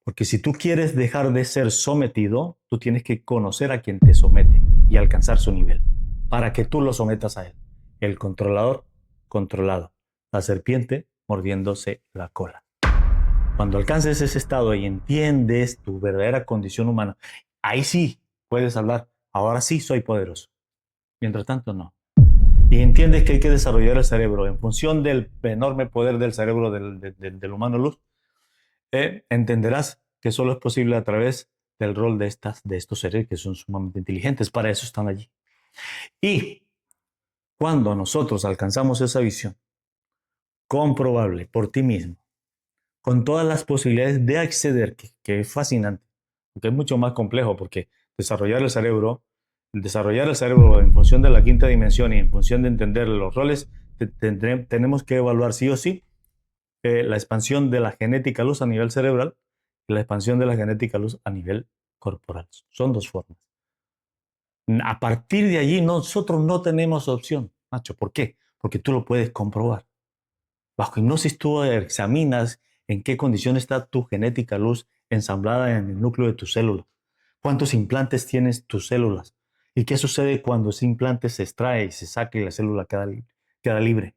Porque si tú quieres dejar de ser sometido, tú tienes que conocer a quien te somete y alcanzar su nivel para que tú lo sometas a él. El controlador, controlado. La serpiente mordiéndose la cola. Cuando alcances ese estado y entiendes tu verdadera condición humana, ahí sí puedes hablar. Ahora sí soy poderoso. Mientras tanto, no. Y entiendes que hay que desarrollar el cerebro en función del enorme poder del cerebro del humano luz. Entenderás que solo es posible a través del rol de estos seres que son sumamente inteligentes. Para eso están allí. Y cuando nosotros alcanzamos esa visión comprobable por ti mismo, con todas las posibilidades de acceder, que es fascinante, que es mucho más complejo porque desarrollar el cerebro en función de la quinta dimensión y en función de entender los roles, tenemos que evaluar sí o sí la expansión de la genética luz a nivel cerebral y la expansión de la genética luz a nivel corporal. Son dos formas. A partir de allí nosotros no tenemos opción, Nacho. ¿Por qué? Porque tú lo puedes comprobar. Bajo hipnosis tú examinas en qué condición está tu genética luz ensamblada en el núcleo de tu célula. ¿Cuántos implantes tienes tus células? ¿Y qué sucede cuando ese implante se extrae y se saca y la célula queda libre?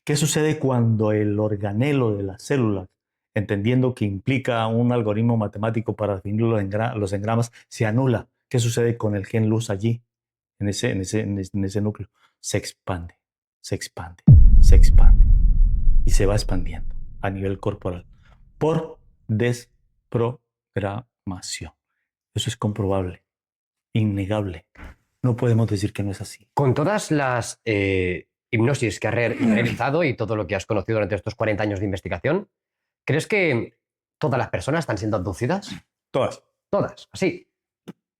¿Qué sucede cuando el organelo de la célula, entendiendo que implica un algoritmo matemático para definir los engramas, se anula? ¿Qué sucede con el gen luz allí, en ese núcleo? Se expande, se expande, se expande y se va expandiendo a nivel corporal por desprogramación. Eso es comprobable, innegable. No podemos decir que no es así. Con todas las hipnosis que has realizado y todo lo que has conocido durante estos 40 años de investigación, ¿crees que todas las personas están siendo abducidas? Todas. Todas, así.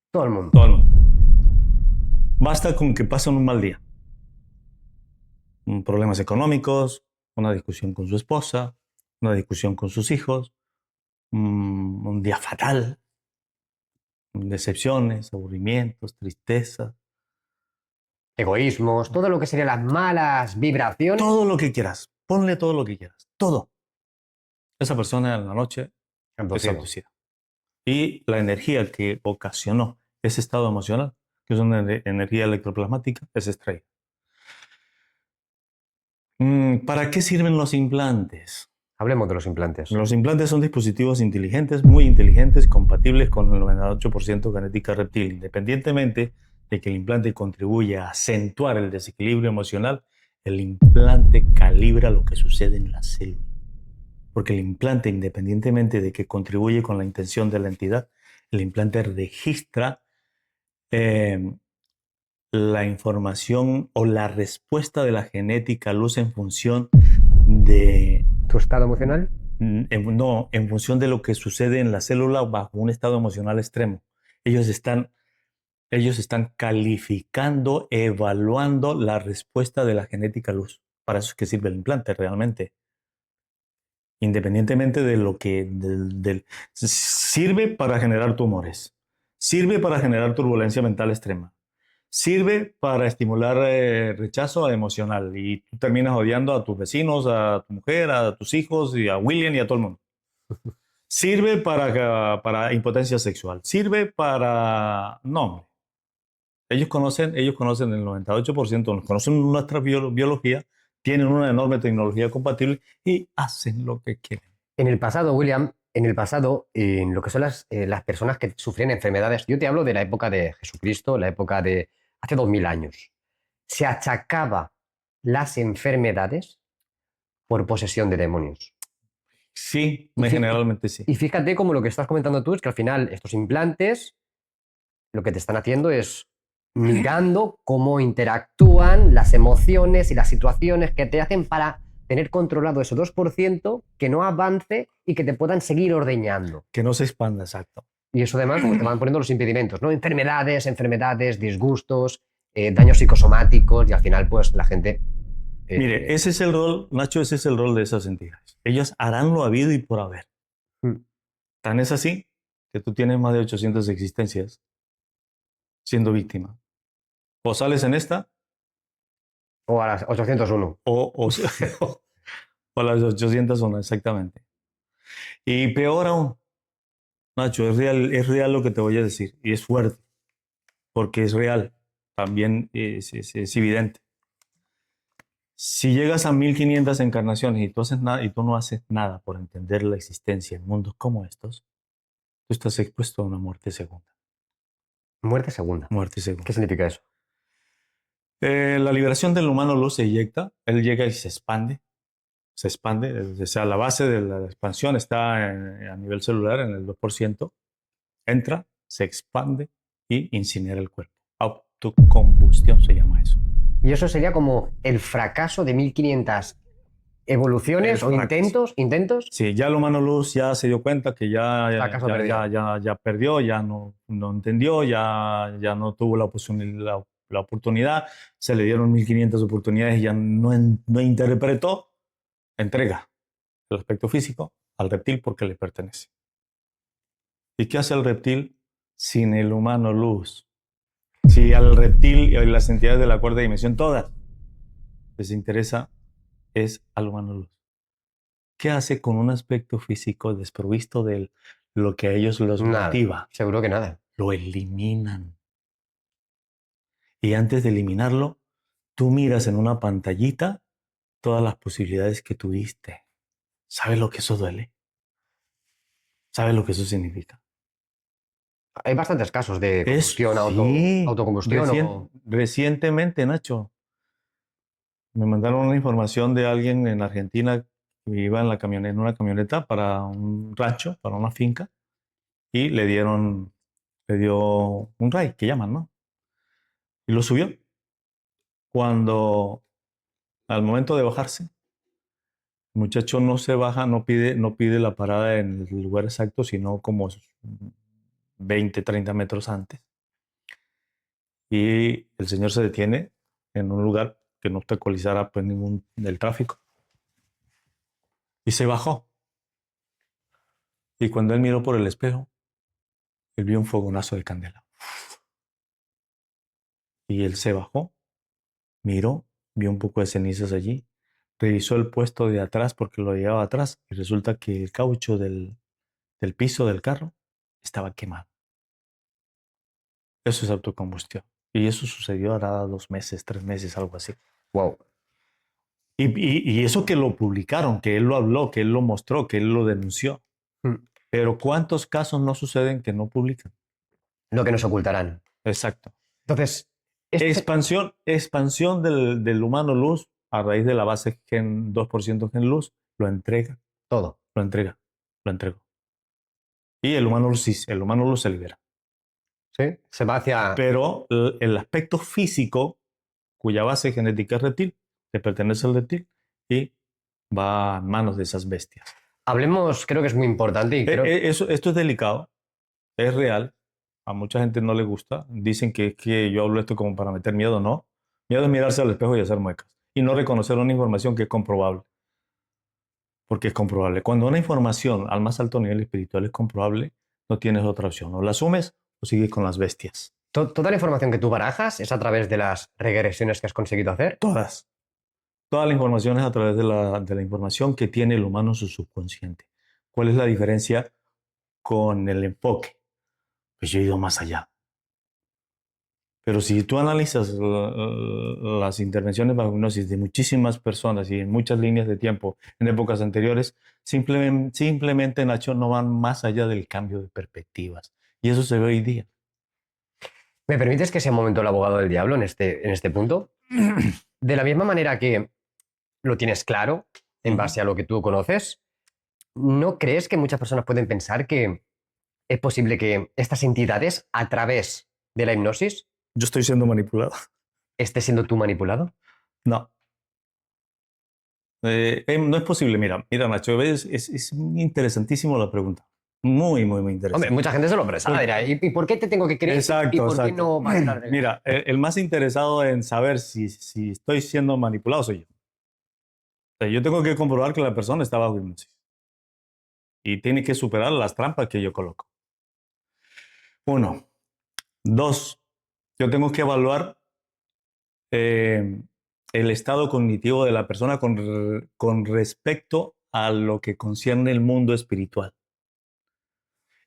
Todo el mundo. Todo el mundo. Basta con que pasen un mal día. Problemas económicos, una discusión con su esposa, una discusión con sus hijos, un día fatal, decepciones, aburrimientos, tristeza, Egoísmos, todo lo que serían las malas vibraciones. todo lo que quieras. Ponle todo lo que quieras. Todo. Esa persona en la noche es Abducido. abducida. Y la energía que ocasionó ese estado emocional, que es una energía electroplasmática, es extraída. ¿Para qué sirven los implantes? Hablemos de los implantes. Los implantes son dispositivos inteligentes, muy inteligentes, compatibles con el 98% genética reptil. Independientemente de que el implante contribuya a acentuar el desequilibrio emocional, el implante calibra lo que sucede en la célula. Porque el implante, independientemente de que contribuye con la intención de la entidad, el implante registra la información o la respuesta de la genética luz en función de... ¿Tu estado emocional? No, en función de lo que sucede en la célula bajo un estado emocional extremo. Ellos están calificando, evaluando la respuesta de la genética luz. Para eso es que sirve el implante realmente. Independientemente de lo que... sirve para generar tumores. Sirve para generar turbulencia mental extrema. Sirve para estimular rechazo emocional y tú terminas odiando a tus vecinos, a tu mujer, a tus hijos y a William y a todo el mundo. Sirve para impotencia sexual. Sirve para... No, ellos conocen el 98%, conocen nuestra biología, tienen una enorme tecnología compatible y hacen lo que quieren. En el pasado, William, en lo que son las personas que sufrían enfermedades, yo te hablo de la época de Jesucristo, la época de hace 2000 años, se achacaba las enfermedades por posesión de demonios. Sí, Y, generalmente sí. y fíjate como lo que estás comentando tú es que al final estos implantes lo que te están haciendo es mirando cómo interactúan las emociones y las situaciones que te hacen para tener controlado ese 2%, que no avance y que te puedan seguir ordeñando. Que no se expanda, exacto. Y eso además pues, te van poniendo los impedimentos, ¿no? Enfermedades, disgustos, daños psicosomáticos y al final pues la gente... Mire, ese es el rol, Nacho, ese es el rol de esas entidades. Ellas harán lo habido y por haber. Tan es así que tú tienes más de 800 existencias siendo víctima. O sales en esta, O a las 801. o a las 801, exactamente. Y peor aún, Nacho, es real lo que te voy a decir. Y es fuerte, porque es real. También es evidente. Si llegas a 1500 encarnaciones y tú, haces nada, y tú no haces nada por entender la existencia en mundos como estos, tú estás expuesto a una muerte segunda. Muerte segunda. Muerte ¿Qué segunda. significa eso? La liberación del humano luz se eyecta, él llega y se expande. Se expande, o sea, la base de la expansión está a nivel celular en el 2%. Entra, se expande y incinera el cuerpo. Autocombustión se llama eso. Y eso sería como el fracaso de 1500 El evoluciones o fracaso. intentos. Sí, ya el humano luz ya se dio cuenta que Fracaso perdido. ya perdió, ya no entendió, ya no tuvo la oportunidad, se le dieron 1500 oportunidades, ya no interpretó, entrega el aspecto físico al reptil porque le pertenece. ¿Y qué hace el reptil sin el humano luz? Si al reptil y las entidades de la cuarta dimensión, todas, les interesa es al humano luz. ¿Qué hace con un aspecto físico desprovisto de lo que a ellos los Nada. motiva? Seguro que nada. Lo eliminan. Y antes de eliminarlo, tú miras en una pantallita todas las posibilidades que tuviste. ¿Sabes lo que eso duele? ¿Sabes lo que eso significa? Hay bastantes casos de Es, combustión, sí, autocombustión o... recientemente, Nacho, me mandaron una información de alguien en Argentina que iba en en una camioneta para un rancho, para una finca, y le dio un ride, que llaman, ¿no? Y lo subió. Cuando al momento de bajarse, el muchacho no se baja, no pide la parada en el lugar exacto, sino como 20, 30 metros antes. Y el señor se detiene en un lugar que no obstaculizara pues ningún del tráfico. Y se bajó. Y cuando él miró por el espejo, él vio un fogonazo de candela. Y él se bajó, miró, vio un poco de cenizas allí, revisó el puesto de atrás porque lo llevaba atrás y resulta que el caucho del piso del carro estaba quemado. Eso es autocombustión. Y eso sucedió hará 2 meses, 3 meses, algo así. Wow. Y eso que lo publicaron, que él lo habló, que él lo mostró, que él lo denunció. Mm. Pero ¿cuántos casos no suceden que no publican? Lo que nos ocultarán. Exacto. Entonces, este... Expansión del humano luz a raíz de la base gen 2% gen luz, lo entrega, Todo. lo entrega, lo entregó. Y el humano luz sí, el humano luz se libera. ¿Sí? Se va hacia... Pero el aspecto físico, cuya base genética es reptil, le pertenece al reptil y va a manos de esas bestias. Hablemos, creo que es muy importante y creo... Esto es delicado, es real. A mucha gente no le gusta. Dicen que yo hablo esto como para meter miedo. No. Miedo es mirarse al espejo y hacer muecas. Y no reconocer una información que es comprobable. Porque es comprobable. Cuando una información al más alto nivel espiritual es comprobable, no tienes otra opción. O la asumes o sigues con las bestias. Toda la información que tú barajas es a través de las regresiones que has conseguido hacer. Todas. Toda la información es a través de la información que tiene el humano en su subconsciente. ¿Cuál es la diferencia con el enfoque? Pues yo he ido más allá. Pero si tú analizas las intervenciones bajo hipnosis de muchísimas personas y en muchas líneas de tiempo en épocas anteriores, simplemente, Nacho, no van más allá del cambio de perspectivas. Y eso se ve hoy día. ¿Me permites que sea un momento el abogado del diablo en este punto? De la misma manera que lo tienes claro en base a lo que tú conoces, ¿no crees que muchas personas pueden pensar que es posible que estas entidades, a través de la hipnosis, Yo estoy siendo manipulado. estés siendo tú manipulado? No. No es posible. Mira, Nacho, es interesantísimo la pregunta. Muy, muy, muy Hombre, interesante. mucha gente se lo pensaba, dirá, ¿y por qué te tengo que creer? ¿Y Exacto, por qué exacto. no va a ser la regla? Mira, el más interesado en saber si estoy siendo manipulado soy yo. O sea, yo tengo que comprobar que la persona está bajo hipnosis y tiene que superar las trampas que yo coloco. Uno. Dos, yo tengo que evaluar el estado cognitivo de la persona con respecto a lo que concierne el mundo espiritual.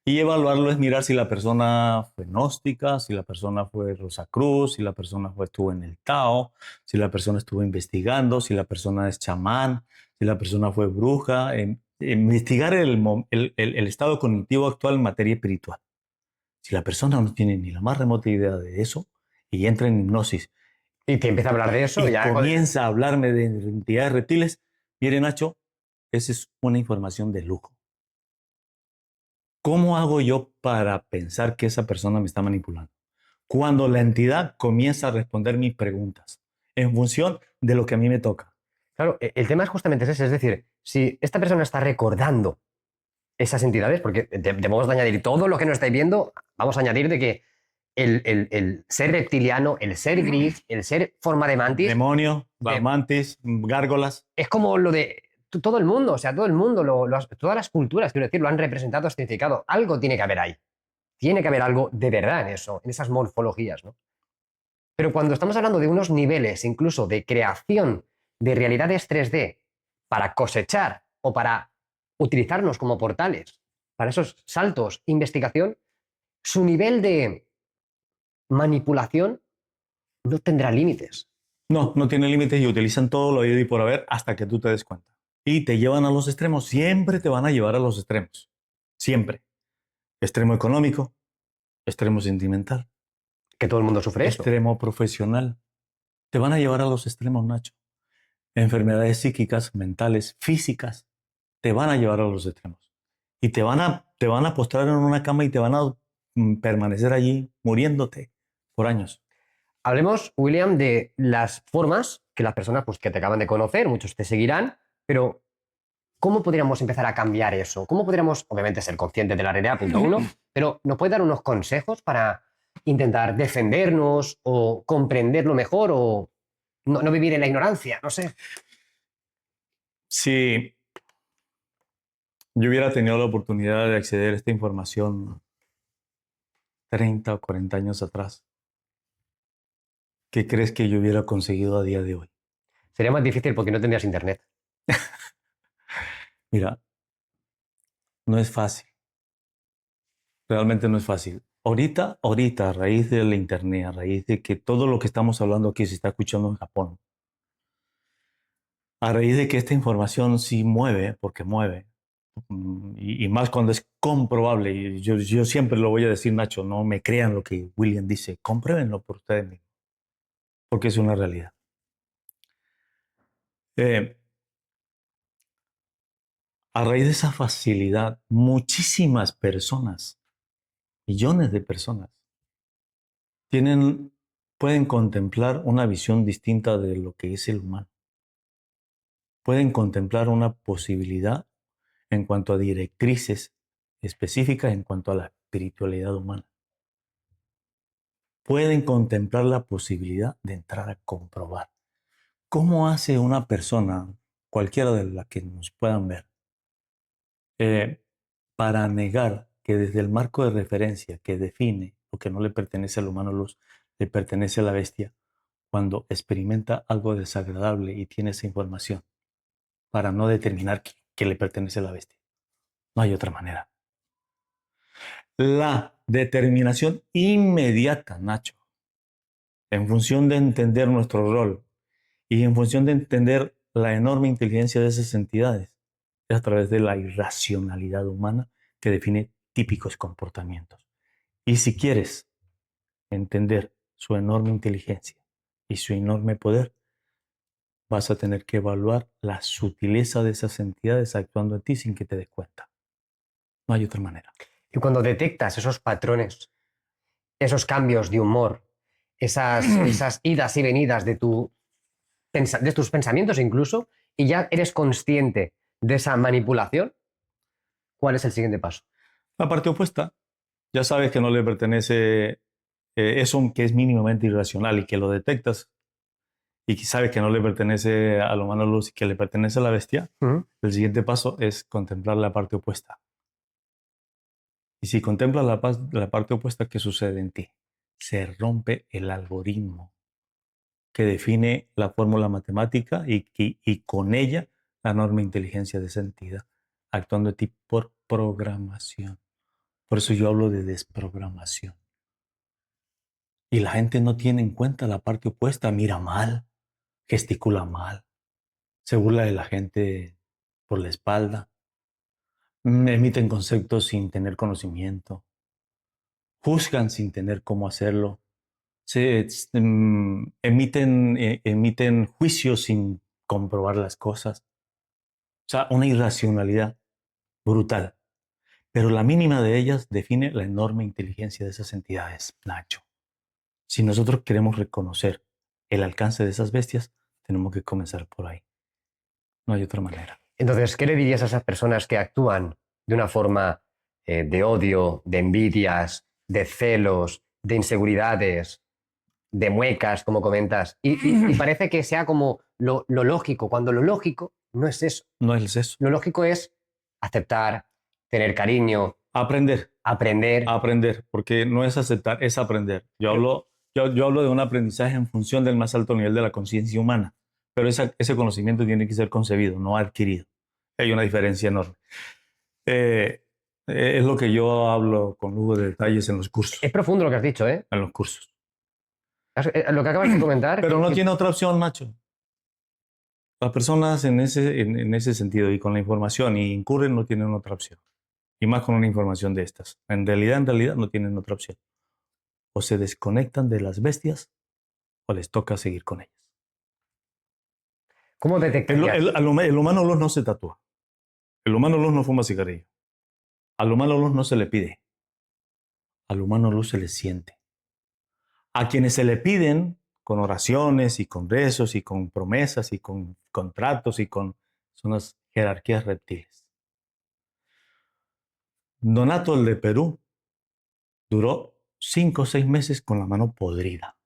Y evaluarlo es mirar si la persona fue gnóstica, si la persona fue Rosacruz, si la persona estuvo en el Tao, si la persona estuvo investigando, si la persona es chamán, si la persona fue bruja. Investigar el estado cognitivo actual en materia espiritual. Si la persona no tiene ni la más remota idea de eso y entra en hipnosis Y te empieza a hablar de eso, y ya. comienza a hablarme de entidades reptiles, mire Nacho, esa es una información de lujo. ¿Cómo hago yo para pensar que esa persona me está manipulando? Cuando la entidad comienza a responder mis preguntas en función de lo que a mí me toca. Claro, el tema es justamente ese, es decir, si esta persona está recordando esas entidades, porque debemos de añadir todo lo que nos estáis viendo, vamos a añadir de que el ser reptiliano, el ser gris, el ser forma de mantis, Demonio, mantis, gárgolas. es como lo de todo el mundo, o sea, todo el mundo, todas las culturas, quiero decir, lo han representado, significado. Algo tiene que haber ahí. Tiene que haber algo de verdad en eso, en esas morfologías, ¿no? Pero cuando estamos hablando de unos niveles incluso de creación de realidades 3D para cosechar o para utilizarnos como portales, para esos saltos, investigación, su nivel de manipulación no tendrá límites. No, no tiene límites y utilizan todo lo habido y por haber hasta que tú te des cuenta. Y te llevan a los extremos. Siempre te van a llevar a los extremos. Siempre. Extremo económico, extremo sentimental, Que todo el mundo sufre esto. extremo profesional. Te van a llevar a los extremos, Nacho. Enfermedades psíquicas, mentales, físicas, te van a llevar a los extremos. Y te van a postrar en una cama y te van a permanecer allí muriéndote por años. Hablemos, William, de las formas que las personas pues, que te acaban de conocer, muchos te seguirán, pero ¿cómo podríamos empezar a cambiar eso? ¿Cómo podríamos, obviamente, ser conscientes de la realidad, punto uno, pero nos puede dar unos consejos para intentar defendernos o comprenderlo mejor o no vivir en la ignorancia? No sé. Si yo hubiera tenido la oportunidad de acceder a esta información 30 o 40 años atrás, ¿qué crees que yo hubiera conseguido a día de hoy? Sería más difícil porque no tendrías internet. Mira, no es fácil. Realmente no es fácil. Ahorita, a raíz del internet, a raíz de que todo lo que estamos hablando aquí se está escuchando en Japón, a raíz de que esta información sí mueve, porque mueve, y más cuando es comprobable, y yo siempre lo voy a decir, Nacho, no me crean lo que William dice, compruébenlo por ustedes mismos, porque es una realidad. Eh, a raíz de esa facilidad, muchísimas personas, millones de personas, pueden contemplar una visión distinta de lo que es el humano. Pueden contemplar una posibilidad en cuanto a directrices específicas en cuanto a la espiritualidad humana. Pueden contemplar la posibilidad de entrar a comprobar cómo hace una persona, cualquiera de las que nos puedan ver, eh, para negar que desde el marco de referencia que define lo que no le pertenece al humano luz, le pertenece a la bestia, cuando experimenta algo desagradable y tiene esa información para no determinar que le pertenece a la bestia. No hay otra manera. La determinación inmediata, Nacho, en función de entender nuestro rol y en función de entender la enorme inteligencia de esas entidades, es a través de la irracionalidad humana que define típicos comportamientos. Y si quieres entender su enorme inteligencia y su enorme poder, vas a tener que evaluar la sutileza de esas entidades actuando en ti sin que te des cuenta. No hay otra manera. Y cuando detectas esos patrones, esos cambios de humor, esas idas y venidas de tus pensamientos incluso, y ya eres consciente de esa manipulación, ¿cuál es el siguiente paso? La parte opuesta, ya sabes que no le pertenece eso que es mínimamente irracional y que lo detectas y que sabes que no le pertenece a la humano luz y que le pertenece a la bestia, el siguiente paso es contemplar la parte opuesta. Y si contemplas la parte opuesta, ¿qué sucede en ti? Se rompe el algoritmo que define la fórmula matemática y con ella la enorme inteligencia de esa entidad, actuando en ti por programación. Por eso yo hablo de desprogramación. Y la gente no tiene en cuenta la parte opuesta, mira mal, gesticula mal, se burla de la gente por la espalda, emiten conceptos sin tener conocimiento, juzgan sin tener cómo hacerlo, emiten juicios sin comprobar las cosas. O sea, una irracionalidad brutal. Pero la mínima de ellas define la enorme inteligencia de esas entidades, Nacho. Si nosotros queremos reconocer el alcance de esas bestias, tenemos que comenzar por ahí. No hay otra manera. Entonces, ¿qué le dirías a esas personas que actúan de una forma de odio, de envidias, de celos, de inseguridades, de muecas, como comentas? Y parece que sea como lo lógico, cuando lo lógico no es eso. No es eso. Lo lógico es aceptar, tener cariño, Aprender. aprender. Aprender, porque no es aceptar, es aprender. Yo hablo de un aprendizaje en función del más alto nivel de la conciencia humana, pero ese conocimiento tiene que ser concebido, no adquirido. Hay una diferencia enorme. Es lo que yo hablo con lujo de detalles en los cursos. Es profundo lo que has dicho, ¿eh? En los cursos. Lo que acabas de comentar. Pero no tiene otra opción, Nacho. Las personas en ese sentido y con la información y incurren no tienen otra opción. Y más con una información de estas. En realidad no tienen otra opción. O se desconectan de las bestias o les toca seguir con ellas. ¿Cómo detectarías? El humano luz no se tatúa. El humano luz no fuma cigarrillo. Al humano luz no se le pide. Al humano luz se le siente. A quienes se le piden con oraciones y con rezos y con promesas y con contratos son las jerarquías reptiles. Donato, el de Perú, duró 5 o 6 meses con la mano podrida.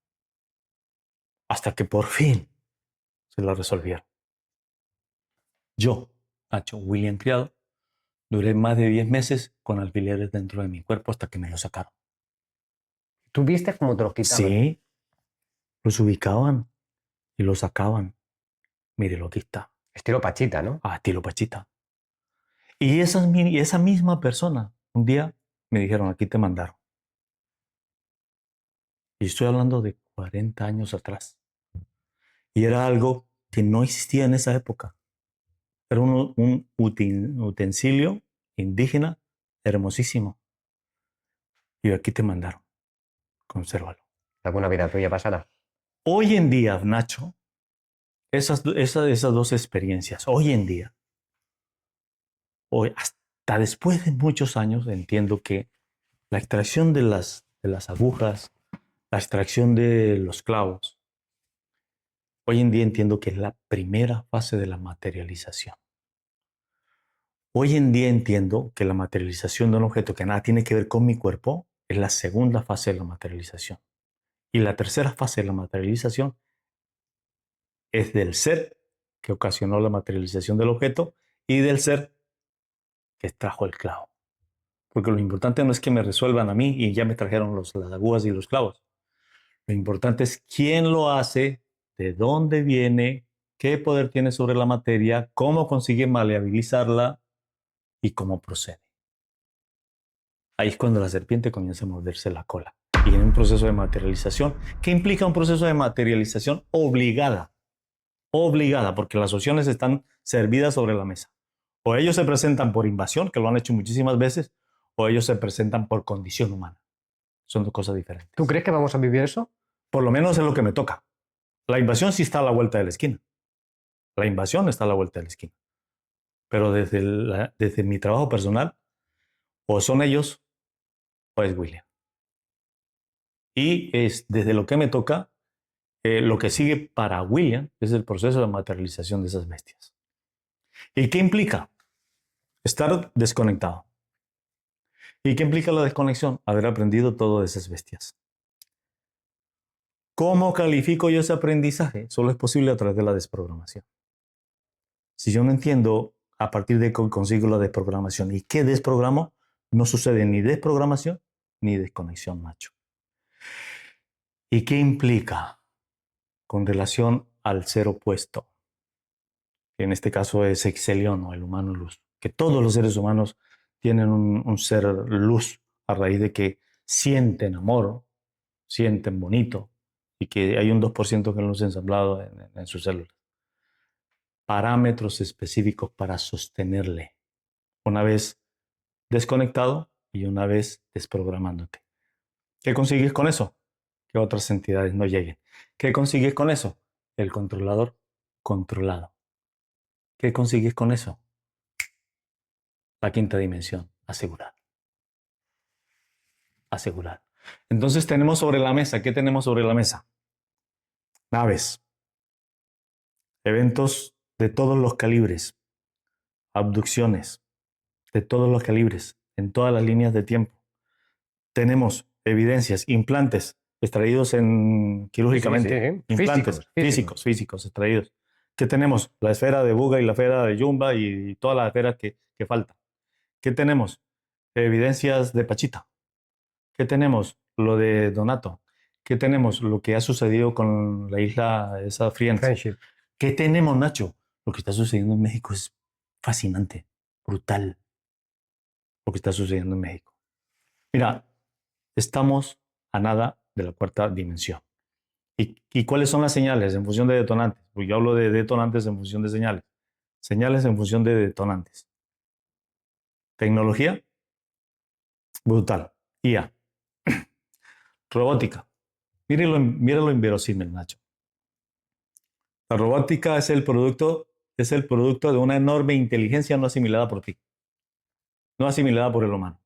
Hasta que por fin se la resolvieron. Yo, Nacho William Criado, duré más de 10 meses con alfileres dentro de mi cuerpo hasta que me lo sacaron. ¿Tú viste cómo te los quitaban? Sí, los ubicaban y los sacaban. Mírelo, aquí está. Estilo Pachita, ¿no? Ah, estilo Pachita. Y esa misma persona, un día me dijeron, aquí te mandaron. Y estoy hablando de 40 años atrás. Y era algo que no existía en esa época. Era un utensilio indígena hermosísimo. Y aquí te mandaron. Consérvalo. ¿Alguna vida tuya pasada? Hoy en día, Nacho, esas dos experiencias, hoy en día, hoy, hasta después de muchos años, entiendo que la extracción de las agujas, la extracción de los clavos, hoy en día entiendo que es la primera fase de la materialización. Hoy en día entiendo que la materialización de un objeto que nada tiene que ver con mi cuerpo es la segunda fase de la materialización. Y la tercera fase de la materialización es del ser que ocasionó la materialización del objeto y del ser que trajo el clavo. Porque lo importante no es que me resuelvan a mí y ya me trajeron las agujas y los clavos. Lo importante es quién lo hace, de dónde viene, qué poder tiene sobre la materia, cómo consigue maleabilizarla y cómo procede. Ahí es cuando la serpiente comienza a morderse la cola. Y en un proceso de materialización, ¿qué implica un proceso de materialización obligada? Obligada, porque las opciones están servidas sobre la mesa. O ellos se presentan por invasión, que lo han hecho muchísimas veces, o ellos se presentan por condición humana. Son dos cosas diferentes. ¿Tú crees que vamos a vivir eso? Por lo menos es lo que me toca. La invasión sí está a la vuelta de la esquina. La invasión está a la vuelta de la esquina. Pero desde mi trabajo personal, o son ellos o es William. Y desde lo que me toca, lo que sigue para William es el proceso de materialización de esas bestias. ¿Y qué implica? Estar desconectado. ¿Y qué implica la desconexión? Haber aprendido todo de esas bestias. ¿Cómo califico yo ese aprendizaje? Solo es posible a través de la desprogramación. Si yo no entiendo a partir de que consigo la desprogramación y qué desprogramo, no sucede ni desprogramación ni desconexión, Nacho. ¿Y qué implica con relación al ser opuesto? que en este caso es Excelión, o el humano luz, que todos los seres humanos tienen un ser luz a raíz de que sienten amor, sienten bonito, y que hay un 2% que es luz ensamblado en sus células. Parámetros específicos para sostenerle, una vez desconectado y una vez desprogramándote. ¿Qué consigues con eso? Que otras entidades no lleguen. ¿Qué consigues con eso? El controlador controlado. ¿Qué consigues con eso? La quinta dimensión, asegurar. Asegurar. Entonces tenemos sobre la mesa, ¿qué tenemos sobre la mesa? Naves, eventos de todos los calibres, abducciones de todos los calibres, en todas las líneas de tiempo. Tenemos evidencias, implantes extraídos quirúrgicamente, Sí. implantes físicos extraídos. ¿Qué tenemos? La esfera de Buga y la esfera de Jumba y todas las esferas que faltan. ¿Qué tenemos? Evidencias de Pachita. ¿Qué tenemos? Lo de Donato. ¿Qué tenemos? Lo que ha sucedido con la isla esa Friendship. ¿Qué tenemos, Nacho? Lo que está sucediendo en México es fascinante, brutal, lo que está sucediendo en México. Mira, estamos a nada de la cuarta dimensión. ¿Y cuáles son las señales en función de detonantes? Pues yo hablo de detonantes en función de señales. Señales en función de detonantes. Tecnología, brutal. IA. Robótica. Míralo inverosímil, Nacho. La robótica es el producto de una enorme inteligencia no asimilada por ti, no asimilada por el humano.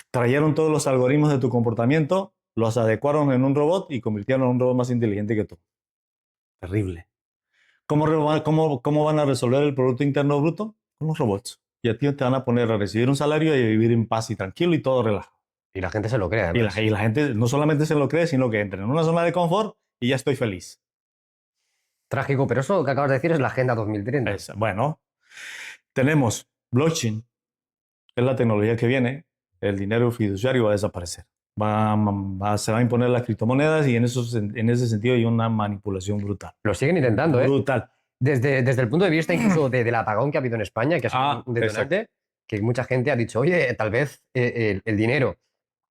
Trajeron todos los algoritmos de tu comportamiento, los adecuaron en un robot y convirtieron en un robot más inteligente que tú. Terrible. ¿Cómo van a resolver el Producto Interno Bruto? Con los robots. Y a ti te van a poner a recibir un salario y a vivir en paz y tranquilo y todo relajado. Y la gente se lo cree, Y además. la gente no solamente se lo cree, sino que entra en una zona de confort y ya estoy feliz. Trágico, pero eso que acabas de decir es la Agenda 2030. Bueno, tenemos blockchain, es la tecnología que viene, el dinero fiduciario va a desaparecer. Se van a imponer las criptomonedas y en ese sentido hay una manipulación brutal. Lo siguen intentando, ¿eh? Brutal. Desde el punto de vista incluso del apagón que ha habido en España, que es un detonante, exacto. que mucha gente ha dicho, oye, tal vez el dinero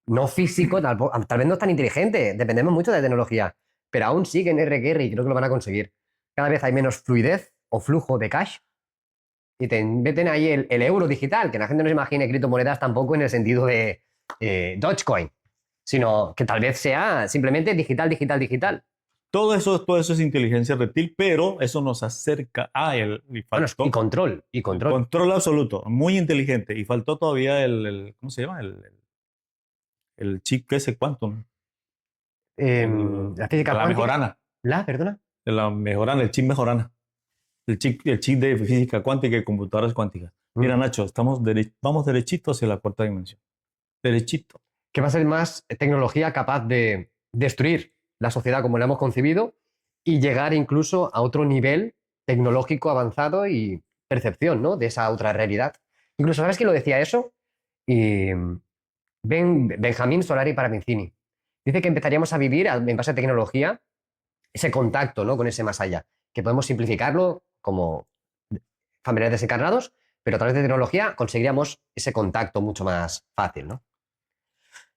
no físico, tal vez no es tan inteligente, dependemos mucho de la tecnología, pero aún siguen RQR y creo que lo van a conseguir. Cada vez hay menos fluidez o flujo de cash y te meten ahí el euro digital, que la gente no se imagine criptomonedas tampoco en el sentido de Dogecoin, sino que tal vez sea simplemente digital. Todo eso es inteligencia reptil, pero eso nos acerca a Bueno, y control. control absoluto, muy inteligente. Y faltó todavía ¿cómo se llama? El chip ese quantum. La física La cuántica. mejorana. Perdona. La mejorana, el chip mejorana. El chip de física cuántica y computadoras cuánticas. Mira, Nacho, vamos derechito hacia la cuarta dimensión. Derechito. Que va a ser más tecnología capaz de destruir la sociedad como la hemos concebido y llegar incluso a otro nivel tecnológico avanzado y percepción, ¿no? De esa otra realidad. Incluso, ¿sabes quién lo decía eso? Y Benjamín Solari Paravicini. Dice que empezaríamos a vivir en base a tecnología ese contacto, ¿no? Con ese más allá. Que podemos simplificarlo como familiares desencarnados, pero a través de tecnología conseguiríamos ese contacto mucho más fácil, ¿no?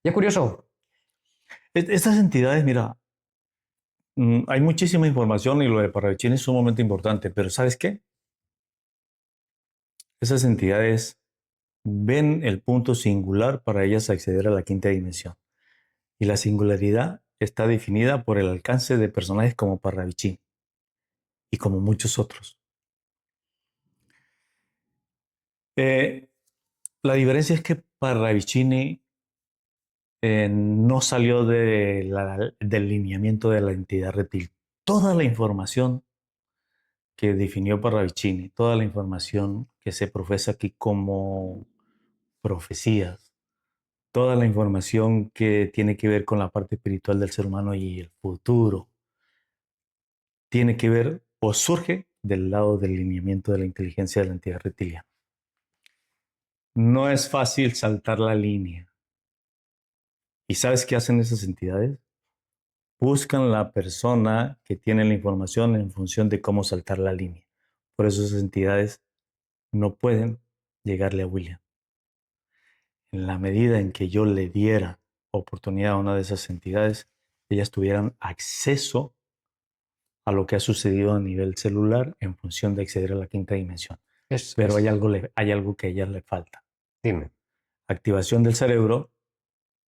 Y es curioso. Estas entidades, mira, hay muchísima información y lo de Parravicini es sumamente importante, pero ¿sabes qué? Esas entidades ven el punto singular para ellas acceder a la quinta dimensión. Y la singularidad está definida por el alcance de personajes como Parravicini y como muchos otros. La diferencia es que Parravicini no salió del lineamiento de la entidad reptil. Toda la información que definió Parravicini, toda la información que se profesa aquí como profecías, toda la información que tiene que ver con la parte espiritual del ser humano y el futuro, tiene que ver o surge del lado del lineamiento de la inteligencia de la entidad reptiliana. No es fácil saltar la línea. ¿Y sabes qué hacen esas entidades? Buscan la persona que tiene la información en función de cómo saltar la línea. Por eso esas entidades no pueden llegarle a William. En la medida en que yo le diera oportunidad a una de esas entidades, ellas tuvieran acceso a lo que ha sucedido a nivel celular en función de acceder a la quinta dimensión. Pero hay algo que a ellas le falta. Dime. Activación del cerebro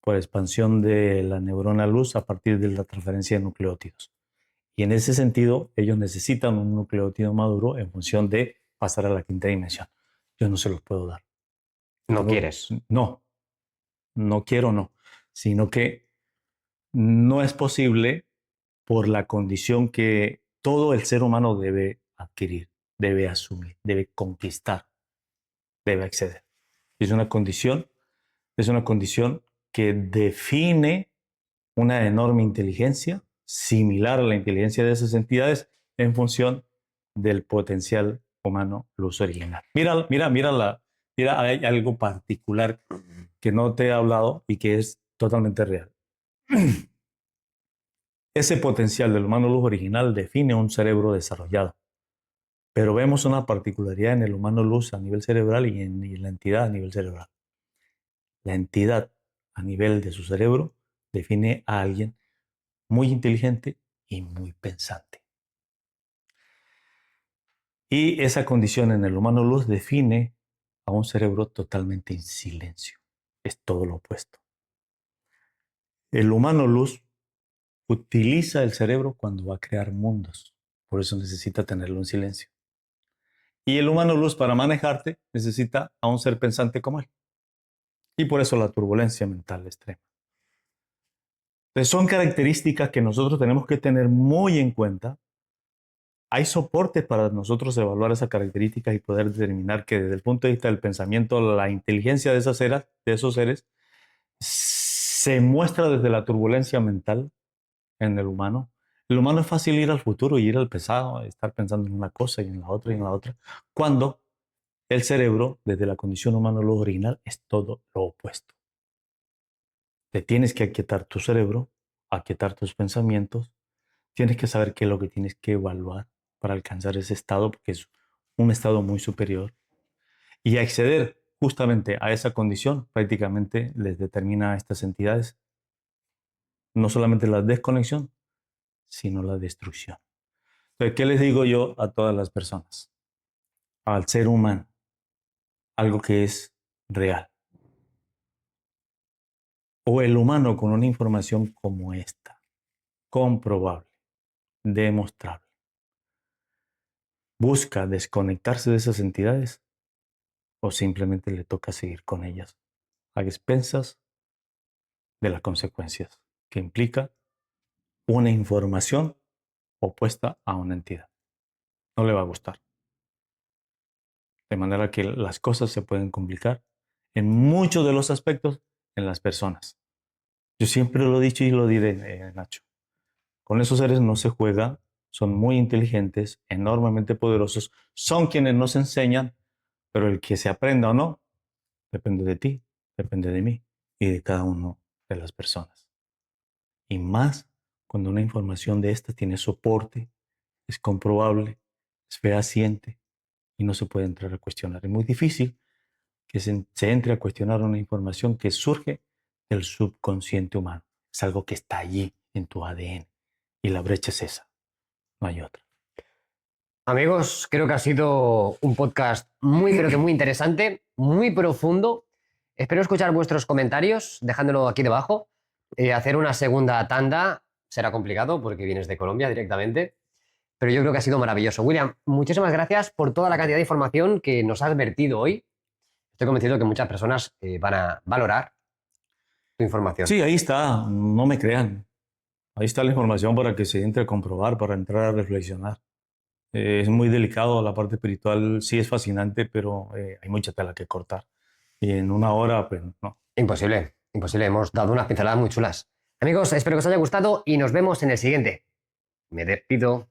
por expansión de la neurona luz a partir de la transferencia de nucleótidos. Y en ese sentido, ellos necesitan un nucleótido maduro en función de pasar a la quinta dimensión. Yo no se los puedo dar. ¿No quieres? No, no quiero, no. Sino que no es posible por la condición que todo el ser humano debe adquirir, debe asumir, debe conquistar, debe acceder. Es una condición que define una enorme inteligencia similar a la inteligencia de esas entidades en función del potencial humano luz original. Mira, hay algo particular que no te he hablado y que es totalmente real. Ese potencial del humano luz original define un cerebro desarrollado, pero vemos una particularidad en el humano luz a nivel cerebral y en la entidad a nivel cerebral. La entidad a nivel de su cerebro define a alguien muy inteligente y muy pensante. Y esa condición en el humano luz define a un cerebro totalmente en silencio. Es todo lo opuesto. El humano luz utiliza el cerebro cuando va a crear mundos. Por eso necesita tenerlo en silencio. Y el humano luz, para manejarte, necesita a un ser pensante como él. Y por eso la turbulencia mental extrema. Entonces, son características que nosotros tenemos que tener muy en cuenta. Hay soporte para nosotros evaluar esas características y poder determinar que desde el punto de vista del pensamiento, la inteligencia de esos seres se muestra desde la turbulencia mental en el humano. El humano es fácil ir al futuro y ir al pasado, estar pensando en una cosa y en la otra y en la otra, cuando el cerebro, desde la condición humana lo original, es todo lo opuesto. Te tienes que aquietar tu cerebro, aquietar tus pensamientos, tienes que saber qué es lo que tienes que evaluar para alcanzar ese estado, porque es un estado muy superior. Y acceder justamente a esa condición prácticamente les determina a estas entidades no solamente la desconexión, sino la destrucción. Entonces, ¿qué les digo yo a todas las personas? Al ser humano, algo que es real. O el humano con una información como esta, comprobable, demostrable, busca desconectarse de esas entidades o simplemente le toca seguir con ellas a expensas de las consecuencias que implica una información opuesta a una entidad. No le va a gustar. De manera que las cosas se pueden complicar en muchos de los aspectos en las personas. Yo siempre lo he dicho y lo diré, Nacho. Con esos seres no se juega, son muy inteligentes, enormemente poderosos, son quienes nos enseñan, pero el que se aprenda o no, depende de ti, depende de mí y de cada uno de las personas. Y más cuando una información de esta tiene soporte, es comprobable, es fehaciente y no se puede entrar a cuestionar. Es muy difícil que se entre a cuestionar una información que surge del subconsciente humano. Es algo que está allí en tu ADN y la brecha es esa, no hay otra. Amigos, creo que ha sido un podcast muy, pero que muy interesante, muy profundo. Espero escuchar vuestros comentarios, dejándolo aquí debajo. Hacer una segunda tanda será complicado porque vienes de Colombia directamente, pero yo creo que ha sido maravilloso. William, muchísimas gracias por toda la cantidad de información que nos has vertido hoy. Estoy convencido que muchas personas van a valorar tu información. Sí, ahí está, no me crean. Ahí está la información para que se entre a comprobar, para entrar a reflexionar. Es muy delicado, la parte espiritual sí es fascinante, pero hay mucha tela que cortar. Y en una hora, pues no. Imposible, imposible. Hemos dado unas pinceladas muy chulas. Amigos, espero que os haya gustado y nos vemos en el siguiente. Me despido.